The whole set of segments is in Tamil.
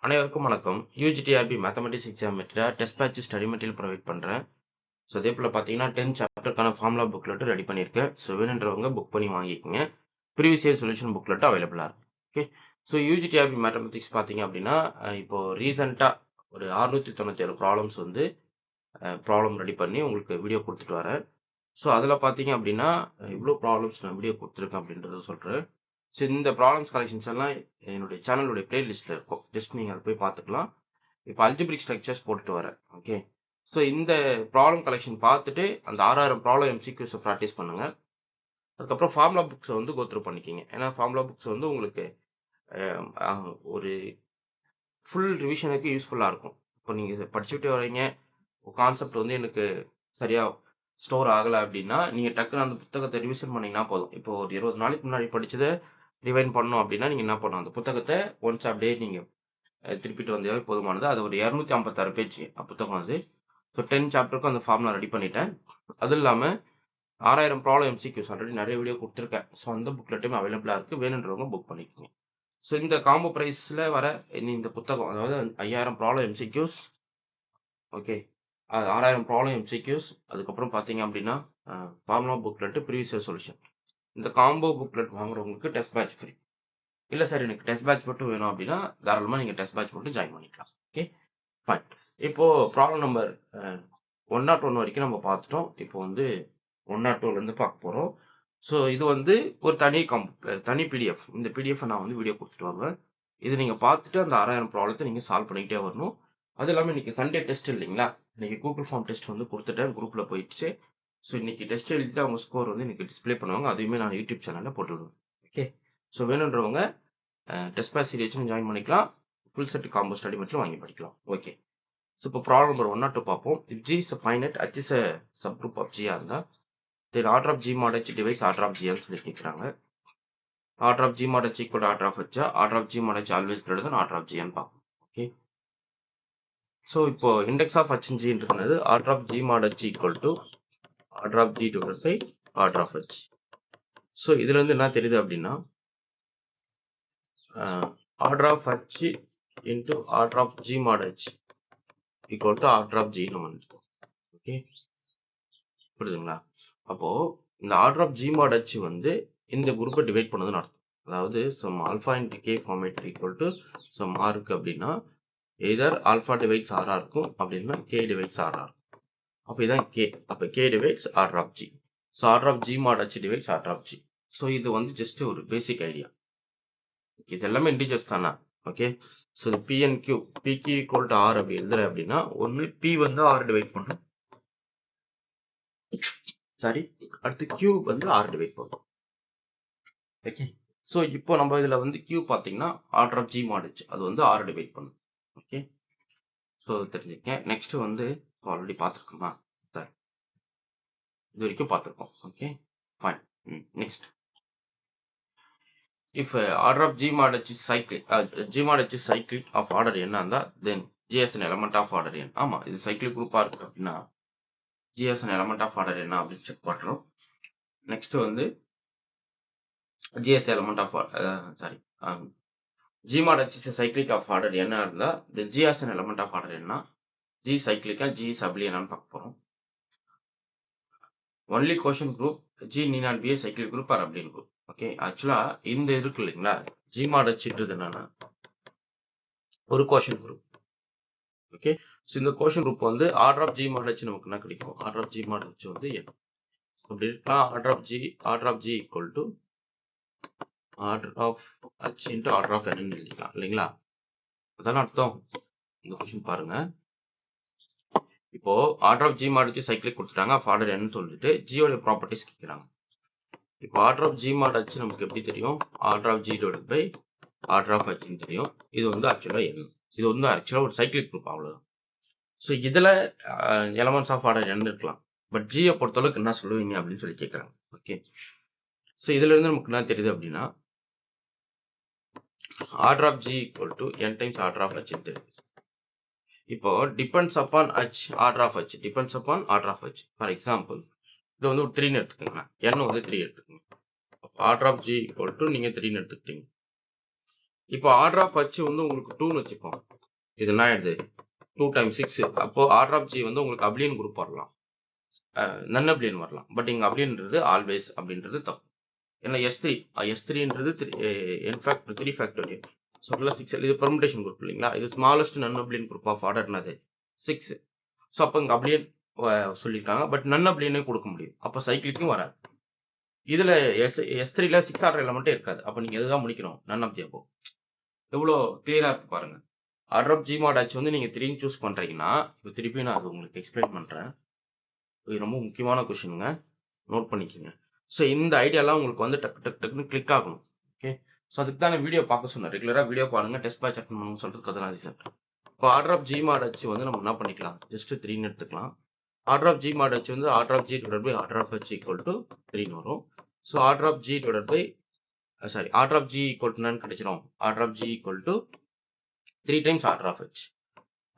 அனைவருக்கும் வணக்கம். UG TRB mathematics exam material test batch study material provide பண்ணுறேன். ஸோ அதே போல் பார்த்தீங்கன்னா 10 சாப்டருக்கான ஃபார்முலா புக்லெட்டு ரெடி பண்ணியிருக்கேன். ஸோ வேணுன்றவங்க புக் பண்ணி வாங்கிக்கோங்க. ப்ரீவியஸ் இயர் சொல்யூஷன் புக்லெட்டு அவைலபிளாக இருக்குது. ஓகே. ஸோ யூஜிடிஆர்பி மேத்தமெட்டிக்ஸ் பார்த்தீங்க அப்படின்னா இப்போது ரீசெண்டாக ஒரு 697 ப்ராப்ளம்ஸ் வந்து ப்ராப்ளம் ரெடி பண்ணி உங்களுக்கு வீடியோ கொடுத்துட்டு வரேன். ஸோ அதில் பார்த்தீங்க அப்படின்னா இவ்வளோ ப்ராப்ளம்ஸ் நான் வீடியோ கொடுத்துருக்கேன் அப்படின்றத சொல்கிறேன். ஸோ இந்த ப்ராப்ளம்ஸ் கலெக்ஷன்ஸ் எல்லாம் என்னுடைய சேனலுடைய பிளேலிஸ்ட்டில் இருக்கும். ஜஸ்ட் நீங்கள் அதை போய் பார்த்துக்கலாம். இப்போ அல்ஜிபிரிக் ஸ்ட்ரக்சர்ஸ் போட்டுட்டு வரேன். ஓகே. ஸோ இந்த ப்ராப்ளம் கலெக்ஷன் பார்த்துட்டு அந்த 6000 ப்ராப்ளம் எம்சிக்யூஸை ப்ராக்டிஸ் பண்ணுங்கள். அதுக்கப்புறம் ஃபார்முலா புக்ஸை வந்து கோத்ரூ பண்ணிக்கிங்க. ஏன்னா ஃபார்முலா புக்ஸ் வந்து உங்களுக்கு ஒரு ஃபுல் ரிவிஷனுக்கு யூஸ்ஃபுல்லாக இருக்கும். இப்போ நீங்கள் படிச்சுக்கிட்டே வரீங்க, கான்செப்ட் வந்து எனக்கு சரியாக ஸ்டோர் ஆகலை அப்படின்னா நீங்கள் டக்குன்னு அந்த புத்தகத்தை ரிவிஷன் பண்ணிங்கன்னா போதும். இப்போ ஒரு 20 நாளைக்கு முன்னாடி படித்ததை ரிவைன் பண்ணணும் அப்படின்னா நீங்கள் என்ன பண்ணணும், அந்த புத்தகத்தை ஒன்ஸ் அப்படியே நீங்கள் திருப்பிட்டு வந்தாவே போதுமானது. அது ஒரு 256 பேஜ் புத்தகம் அது. ஸோ 10 சாப்டருக்கும் அந்த ஃபார்முலா ரெடி பண்ணிட்டேன். அதுவும் இல்லாமல் 6000 ப்ராப்ளம் எம்சிக்யூஸ் ஆல்ரெடி நிறைய வீடியோ கொடுத்துருக்கேன். ஸோ அந்த புக்லெட்டும் அவைலபிளாக இருக்குது. வேணுன்றவங்க புக் பண்ணிக்கோங்க. ஸோ இந்த காம்போ ப்ரைஸில் வர இந்த புத்தகம், அதாவது 5000 problem MCQs, okay, 6000 problem MCQs, அதுக்கப்புறம் பார்த்தீங்க அப்படின்னா formula booklet, previous year solution, இந்த காம்போ புக்லெட் வாங்குறவங்களுக்கு டெஸ்ட் பேட்ச் ஃப்ரீ. இல்லை சார் எனக்கு டெஸ்ட் பேட்ச் மட்டும் வேணும் அப்படின்னா தாராளமாக நீங்கள் டெஸ்ட் பேட்ச் மட்டும் ஜாயின் பண்ணிக்கலாம். Okay, fine. இப்போது ப்ராப்ளம் நம்பர் 101 வரைக்கும் நம்ம பார்த்துட்டோம். இப்போ வந்து 102லேருந்து பார்க்க போகிறோம். ஸோ இது வந்து ஒரு தனி பிடிஎஃப். இந்த பிடிஎஃப் நான் வந்து வீடியோ கொடுத்துட்டு வருவேன். இது நீங்கள் பார்த்துட்டு அந்த 6000 ப்ராப்ளத்தை நீங்கள் சால்வ் பண்ணிக்கிட்டே வரணும். அது இல்லாமல் இன்றைக்கி சண்டே டெஸ்ட் இல்லைங்களா, இன்றைக்கி கூகுள் ஃபார்ம் டெஸ்ட் வந்து கொடுத்துட்டேன், குரூப்பில் போயிடுச்சு. ஸோ இன்றைக்கி டெஸ்ட் எழுதிட்டு அவங்க ஸ்கோர் வந்து இன்றைக்கி டிஸ்பிளே பண்ணுவாங்க. அதையுமே நான் யூடியூப் சேனலில் போட்டுவிடுவேன். ஓகே. ஸோ வேணுன்றவங்க டெஸ்ட் பேட்ச் சீரியஸும் ஜாயின் பண்ணிக்கலாம். ஃபுல் செட் காம்போ ஸ்டடி மட்டும் வாங்கி படிக்கலாம். ஓகே. ஸோ இப்போ ப்ராப்ளம் நம்பர் 102 பார்ப்போம். If G is a finite, H is a subgroup of G இருந்தால் then order of G mod H divides order of Gன்னு சொல்லி கேட்குறாங்க. Order of G mod H equal order of H, order of G mod H always greater than order of Gன்னு பார்ப்போம். ஓகே. ஸோ இப்போ இண்டெக்ஸ் ஆஃப் H இருக்கிறது order of G mod H equal to order of G divide by order of H. So இதுல இருந்து என்ன தெரியுது அப்படின்னா order of H into order of G mod H equal to order of G நம்ம எடுத்துக்கோம். ஓகே, புரியுதுங்களா? அப்போ இந்த order of G mod H வந்து இந்த குரூப்பை டிவைட் பண்ணதுன்னு அர்த்தம். அதாவது sum alpha into k format equal to sum r இருக்கு அப்படின்னா எதர் ஆல்ஃபா டிவைட்ஸ் ஆரா இருக்கும், அப்படின்னா கே டிவைட்ஸ் ஆரா இருக்கும். அப்போ இதான் கே. அப்போ k divides order of G. So order of G mod H divides order of G. So இது வந்து ஜஸ்ட் ஒரு பேசிக் ஐடியா. இது எல்லாமே இன்டிஜர்ஸ் தானே. Okay. So p and q, பிக்கு ஈக்குவல் டு ஆர் அப்படி எழுதுற அப்படின்னா ஒன்று பி வந்து ஆர் டிவைட் பண்ணும், சாரி, அடுத்து கியூ வந்து ஆர் டிவைட் பண்ணும். ஓகே. ஸோ இப்போ நம்ம இதில் வந்து கியூ பார்த்தீங்கன்னா order of G mod H, அது வந்து ஆர் டிவைட் பண்ணும். ஓகே. ஸோ தெரிஞ்சுக்கங்க. நெக்ஸ்ட் வந்து ஆல்ரெடி பார்த்துருக்கோமா, சார் இது வரைக்கும் பார்த்துருக்கோம். Okay, fine. Next, if order of G mod H is cyclic, G mod H is cyclic of order n இருந்தால் then G as an element of order n. ஆமாம், இது சைக்கிளிக் குரூப்பாக இருக்குது அப்படின்னா G as an element of order n அப்படின்னு செக் பண்ணுறோம். நெக்ஸ்ட் வந்து G as element of sorry, G mod H is a cyclic of order n இருந்தால் then G as an element of order n, G cyclic, G சப்லியனான்னு பார்க்க போகிறோம். Only quotient group G need not be a cyclic group or abelian group. Okay. ஆக்சுவலாக இந்த இருக்கு இல்லைங்களா, G mod Hன்றது என்னன்னா ஒரு கோஷன் குரூப். ஓகே. ஸோ இந்த கோஷன் குரூப் வந்து order of G mod H நமக்கு என்ன கிடைக்கும், order of G mod H வந்து n அப்படி இருக்கலாம். Order of G equal to order of H into order of n எழுதிக்கலாம் இல்லைங்களா. அதான அர்த்தம். இந்த கொஸ்டின் பாருங்க. இப்போ order of G mod H cyclic கொடுத்துட்டாங்க, ஆஃப் ஆர்டர் n சொல்லிட்டு ஜியோட ப்ராப்பர்ட்டிஸ் கேட்குறாங்க. இப்போ order of G mod H நமக்கு எப்படி தெரியும், order of G divide by order of H தெரியும். இது வந்து ஆக்சுவலாக n. இது வந்து ஆக்சுவலாக ஒரு சைக்கிளிக் குரூப், அவ்வளோதான். ஸோ இதில் எலமெண்ட்ஸ் ஆஃப் ஆர்டர் n இருக்கலாம், பட் ஜியை பொறுத்தளவுக்கு என்ன சொல்லுவீங்க அப்படின்னு சொல்லி கேட்குறாங்க. ஓகே. ஸோ இதுலேருந்து நமக்கு என்ன தெரியுது அப்படின்னா order of G equal to n times order of H தெரியுது. இப்போ depends upon H, order of H depends upon order of H. For example இது வந்து ஒரு 3ன்னு எடுத்துக்கோங்க, n வந்து 3 எடுத்துக்கோங்க. Order of G equal to நீங்கள் 3ன்னு எடுத்துக்கிட்டீங்க. இப்போ ஆர்டர் ஆஃப் H வந்து உங்களுக்கு 2ன்னு வச்சுப்போம். இது என்ன ஆயிடுது? 2 டைம்ஸ் 6. அப்போ ஆர்டர் ஆஃப் G வந்து உங்களுக்கு அப்லியன் குரூப் வரலாம். நன் அப்லியன் வரலாம். பட் இங்க அப்லியன்றது ஆல்வேஸ் அப்படின்றது தப்பு. ஏன்னா S3ன்றது இன்ஃபேக்ட் 3 ஃபேக்டோரியல். ஸோ ஃபுல்லாக 6 இது பெர்முடேஷன் குரூப் இல்லைங்களா? இது smallest non abelian group of order என்னது? 6. ஸோ அப்போ இங்கே அப்லியன் சொல்லியிருக்காங்க. பட் நன் அப்லியனே கொடுக்க முடியும். அப்போ சைக்கிளுக்கும் வராது. இதில் S3ல 6 ஆர்டர் எலமெண்ட்டே இருக்காது. அப்போ நீங்கள் எதுதான் முடிக்கணும்? None of the above. எவ்வளோ கிளியராக இருக்கு பாருங்க. Order of G mod H வந்து நீங்கள் 3ன்னு சூஸ் பண்ணுறீங்கன்னா, இப்போ திருப்பி நான் அது உங்களுக்கு எக்ஸ்பிளைன் பண்ணுறேன். இது ரொம்ப முக்கியமான கொஷினுங்க. நோட் பண்ணிக்கோங்க. ஸோ இந்த ஐடியாலாம் உங்களுக்கு வந்து டக்குன்னு கிளிக் ஆகணும். ஓகே. ஸோ அதுக்கு தான் வீடியோ பார்க்க சொன்னேன். ரெகுலராக வீடியோ பாருங்க, டெஸ்ட் பேட்ச் அட்டன் பண்ணுங்க சொல்கிறது கதனாதி சார். இப்போ order of G mod H வந்து நம்ம என்ன பண்ணிக்கலாம்? ஜஸ்ட் 3ன்னு எடுத்துக்கலாம். Order of G mod H வந்து order of G divide by order of H equal to 3ன்னு வரும். So order of G divide by order of G equal to என்னன்னு கிடைச்சிடும்? Order of G equal to 3 times order of H.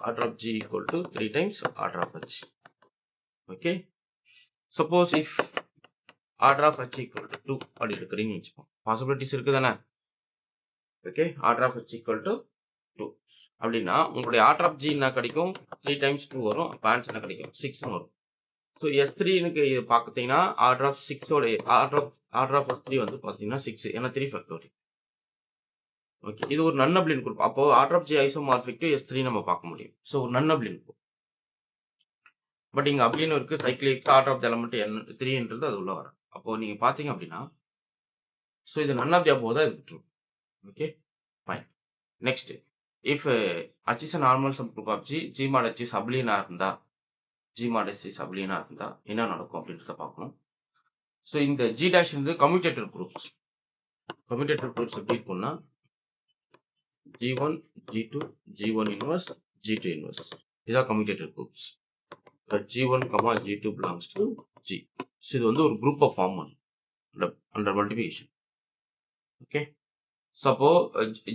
Order of G equal to 3 times order of H. Okay. Suppose if order of H equal to 2 அப்படி இருக்குறீங்கன்னு வச்சுப்போம். Possibilities இருக்குதானே? Okay. Order of H equal to 2. அப்படின்னா உங்களுடைய order of G என்ன கிடைக்கும்? 3 times 2 வரும். அப்போ ஆன்சர் என்ன கிடைக்கும்? 6 வரும். ஸோ S3னுக்கு இது பார்த்தீங்கன்னா order of 6 ஓட order of S3 வந்து பார்த்தீங்கன்னா 6. ஏன்னா 3 ஃபேக்டோரியல். ஓகே. இது ஒரு நன் அப்லியன் குரூப். அப்போ order of G isomorphic to S3 நம்ம பார்க்க முடியும். ஸோ ஒரு நன் அப்லியன் குரூப். பட் இங்க அப்படின்னு இருக்கு cyclic order of the element 3ன்றது அது உள்ள வரும். அப்போ நீங்க பாத்தீங்க அப்படின்னா ஸோ இது நன் ஆஃப் தி அபோவ் தான் இருக்கு. Okay fine. Next if H is a normal subgroup of G mod H சப்லீனா இருந்தா G mod H சப்லீனா இருந்தா என்ன நடக்கும் அப்படின்றத பார்க்கணும். ஸோ இந்த G dash வந்து கம்யூட்டேட்டர் குரூப்ஸ். கம்யூட்டேட்டர் குரூப்ஸ் எப்படி இருக்கும்னா G1 G2 G1 inverse G2 inverse இதான் commutator groups. G1, G2 belongs to G. So இது வந்து ஒரு group of form under multiplication. Okay. So அப்போ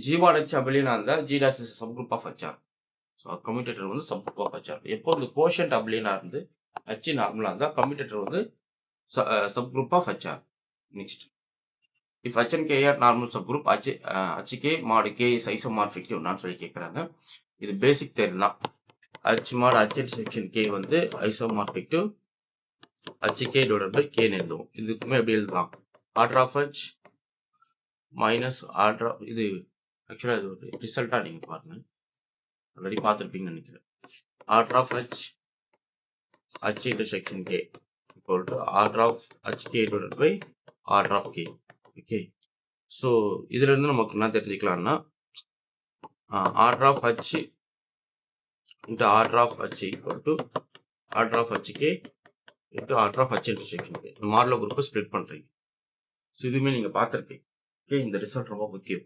G mod H abelian இருந்தா G dash is a subgroup of HR. So commutator வந்து subgroup of HR. எப்போ இந்த quotient abelian இருந்து H நார்மலா இருந்தா commutator வந்து subgroup of HR. Next. If H and K are normal subgroup, HK mod K is isomorphic to நான் சொல்லி கேட்குறாங்க. இது பேசிக் தெரியும். H mod H intersection K வந்து isomorphic to HK divided by K எழுதுவோம். இதுக்குமே எப்படி எழுதலாம்? Order of H minus order of இது ஆக்சுவலாக இது ஒரு ரிசல்ட்டாக நீங்கள் பாருங்க. ஆல்ரெடி பார்த்துருப்பீங்கன்னு நினைக்கிறேன். Order of H intersection K equal to order of HK divided by order of K. Okay. So இதுல இருந்து நமக்கு என்ன தெரிஞ்சுக்கலாம்னா order of H into order of H equal to order of HK into order of H intersection K. இந்த மாடல குரூப்பை ஸ்ப்ளிட் பண்றீங்க. ஸோ இதுவுமே நீங்க பார்த்துருப்பீங்க. ஓகே. இந்த ரிசல்ட் ரொம்ப முக்கியம்.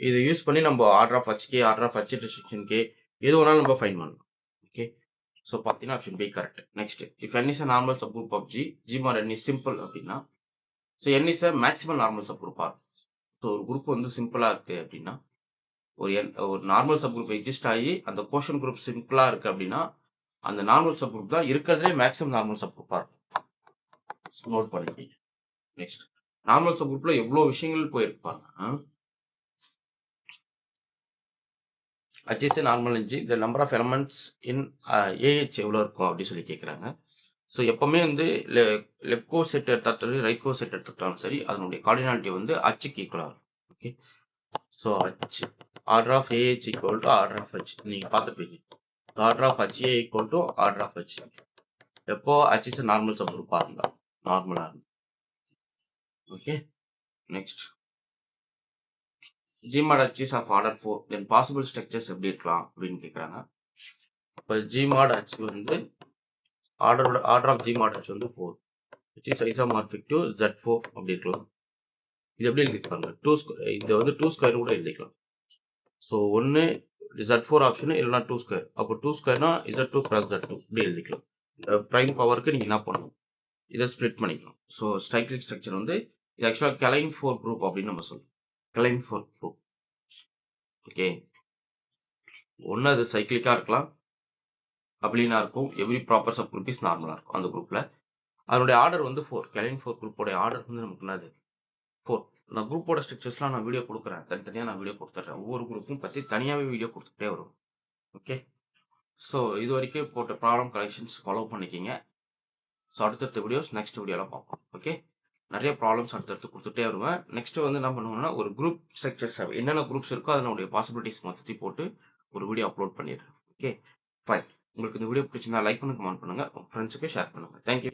இதை யூஸ் பண்ணி நம்ம order of HK order of H intersection K எது வேணாலும் நம்ம ஃபைண்ட் பண்ணலாம். ஓகே. ஸோ பார்த்தீங்கன்னா option B correct. Next if n is a normal subgroup of G mod n is simple அப்படின்னா so n is a maximum normal subgroup ஆகும். ஸோ ஒரு குரூப் வந்து சிம்பிளா இருக்கு அப்படின்னா ஒரு நார்மல் சப்குரூப் எக்ஸிஸ்ட் ஆகி அந்த கோஷன் குரூப் சிம்பிளா இருக்கு அப்படின்னா அந்த நார்மல் சப்குரூப் தான் இருக்கிறதுலே மேக்ஸிமம் நார்மல் சப்குரூப்பா இருக்கும். நோட் பண்ணிக்கீங்க. நெக்ஸ்ட் நார்மல் சப்குரூப்ல எவ்வளவு விஷயங்கள் போயிருப்பாங்க. H is a normal in G. The number of elements in AH எவ்வளோ இருக்கும் அப்படின்னு சொல்லி கேட்குறாங்க. ஸோ எப்பவுமே வந்து லெஃப்ட் கோ செட் எடுத்தாலும் ரைட் கோ செட் எடுத்துட்டாலும் சரி அதனுடைய கார்டினாலிட்டி வந்து Hக்கு ஈக்குவலாக இருக்கும். Okay. So H order of AH equal to order of H நீங்கள் பார்த்துப்பீங்க. Order of HA equal to order of H எப்போ H is a normal subgroup இருந்தா நார்மலாக இருக்கும். Okay. Next G mod H is of order 4 then possible structures எப்படி இருக்கலாம் அப்படின்னு கேட்குறாங்க. இப்போ G mod H வந்து order of G mod H வந்து 4 which is isomorphic to Z4 அப்படி இருக்கலாம். இது எப்படி எழுதிருப்பாங்க? இது வந்து 2 ஸ்கொயர் கூட எழுதிக்கலாம். ஸோ ஒன்று Z4 ஆப்ஷன் இல்லைனா 2 ஸ்கொயர். அப்போ 2 ஸ்கொயர்னா Z2 + Z2 இப்படி எழுதிக்கலாம். ப்ரைம் பவருக்கு நீங்கள் என்ன பண்ணணும்? இதை ஸ்ப்ளிட் பண்ணிக்கணும். ஸோ ஸ்ட்ரைக்லிக் ஸ்ட்ரக்சர் வந்து இது ஆக்சுவலாக கெலைன் 4 குரூப் அப்படின்னு நம்ம சொல்லுவோம். கெலைன் 4 குரூப். ஓகே. ஒன்று அது சைக்கிளிக்காக இருக்கலாம் அப்படின்னா இருக்கும். Every proper sub group is நார்மலாக இருக்கும் அந்த குரூப்பில். அதனுடைய ஆர்டர் வந்து 4. கெலைன் 4 குரூப்போடைய ஆர்டர் வந்து நமக்கு என்னது 4. நான் குரூப்போட ஸ்ட்ரக்சர்ஸ்லாம் நான் வீடியோ குடுக்குறேன். தனித்தனியா நான் வீடியோ குடுத்துடுறேன். ஒவ்வொரு குரூப்பும் பத்தி தனியாவே வீடியோ குடுத்துட்டே வரும். ஓகே. ஸோ இதுவரைக்கும் போட்ட ப்ராப்ளம் கலெக்ஷன்ஸ் ஃபாலோ பண்ணிக்கங்க. ஸோ அடுத்தடுத்த வீடியோஸ் நெக்ஸ்ட் வீடியோல பார்ப்போம். ஓகே. நெறைய ப்ராப்ளம்ஸ் அடுத்தடுத்து குடுத்துட்டே வருவேன். நெக்ஸ்ட் வந்து என்ன பண்ணுவேன்னா, ஒரு குரூப் ஸ்ட்ரக்சர்ஸ் என்னென்ன குரூப்ஸ் இருக்கோ அதனுடைய பாசிபிலிட்டீஸ் மொத்தத்தையும் போட்டு ஒரு வீடியோ அப்லோட் பண்ணிடுறேன். ஓகே. ஃபைன். உங்களுக்கு இந்த வீடியோ பிடிச்சிருந்தா லைக் பண்ணுங்க, கமெண்ட் பண்ணுங்க. உங்க ஃப்ரெண்ட்ஸ்க்கு ஷேர் பண்ணுங்க. Thank you.